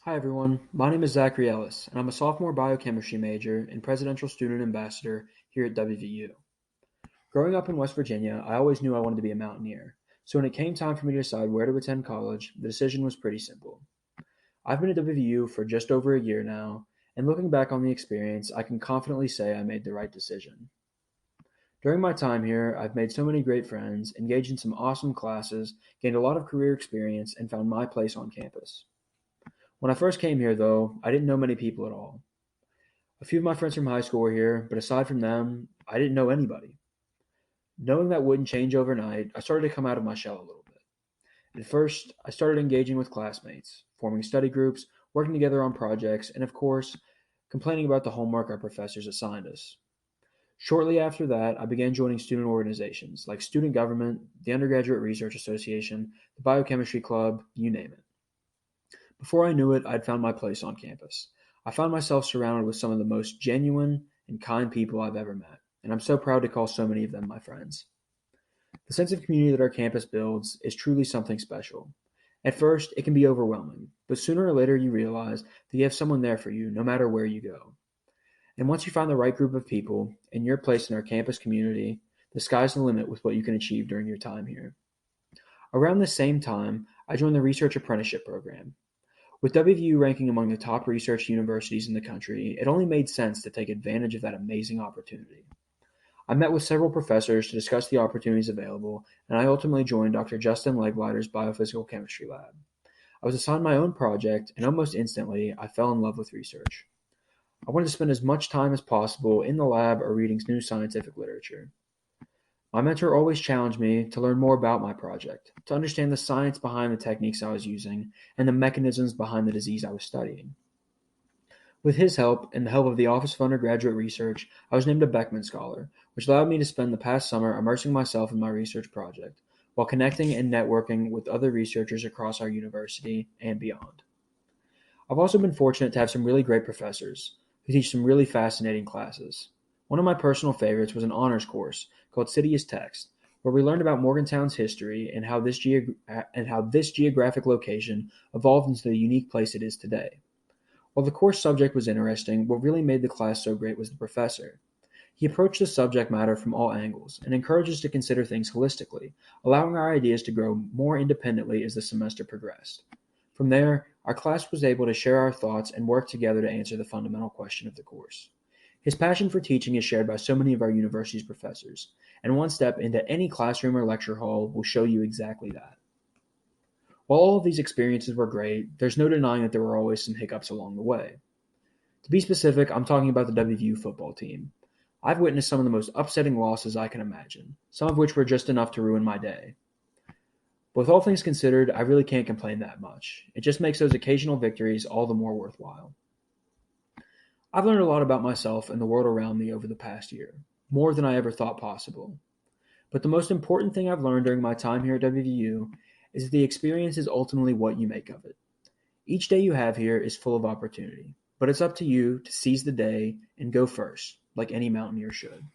Hi everyone, my name is Zachary Ellis, and I'm a sophomore biochemistry major and presidential student ambassador here at WVU. Growing up in West Virginia, I always knew I wanted to be a mountaineer, so when it came time for me to decide where to attend college, the decision was pretty simple. I've been at WVU for just over a year now, and looking back on the experience, I can confidently say I made the right decision. During my time here, I've made so many great friends, engaged in some awesome classes, gained a lot of career experience, and found my place on campus. When I first came here, though, I didn't know many people at all. A few of my friends from high school were here, but aside from them, I didn't know anybody. Knowing that wouldn't change overnight, I started to come out of my shell a little bit. At first, I started engaging with classmates, forming study groups, working together on projects, and of course, complaining about the homework our professors assigned us. Shortly after that, I began joining student organizations like student government, the Undergraduate Research Association, the Biochemistry Club, you name it. Before I knew it, I'd found my place on campus. I found myself surrounded with some of the most genuine and kind people I've ever met, and I'm so proud to call so many of them my friends. The sense of community that our campus builds is truly something special. At first, it can be overwhelming, but sooner or later you realize that you have someone there for you no matter where you go. And once you find the right group of people and your place in our campus community, the sky's the limit with what you can achieve during your time here. Around the same time, I joined the Research Apprenticeship program. With WVU ranking among the top research universities in the country, it only made sense to take advantage of that amazing opportunity. I met with several professors to discuss the opportunities available, and I ultimately joined Dr. Justin Legleiter's biophysical chemistry lab. I was assigned my own project, and almost instantly, I fell in love with research. I wanted to spend as much time as possible in the lab or reading new scientific literature. My mentor always challenged me to learn more about my project, to understand the science behind the techniques I was using, and the mechanisms behind the disease I was studying. With his help and the help of the Office of Undergraduate Research, I was named a Beckman Scholar, which allowed me to spend the past summer immersing myself in my research project, while connecting and networking with other researchers across our university and beyond. I've also been fortunate to have some really great professors who teach some really fascinating classes. One of my personal favorites was an honors course called City as Text, where we learned about Morgantown's history and how this geographic location evolved into the unique place it is today. While the course subject was interesting, what really made the class so great was the professor. He approached the subject matter from all angles and encouraged us to consider things holistically, allowing our ideas to grow more independently as the semester progressed. From there, our class was able to share our thoughts and work together to answer the fundamental question of the course. His passion for teaching is shared by so many of our university's professors, and one step into any classroom or lecture hall will show you exactly that. While all of these experiences were great, there's no denying that there were always some hiccups along the way. To be specific, I'm talking about the WVU football team. I've witnessed some of the most upsetting losses I can imagine, some of which were just enough to ruin my day. But with all things considered, I really can't complain that much. It just makes those occasional victories all the more worthwhile. I've learned a lot about myself and the world around me over the past year, more than I ever thought possible. But the most important thing I've learned during my time here at WVU is that the experience is ultimately what you make of it. Each day you have here is full of opportunity, but it's up to you to seize the day and go first, like any mountaineer should.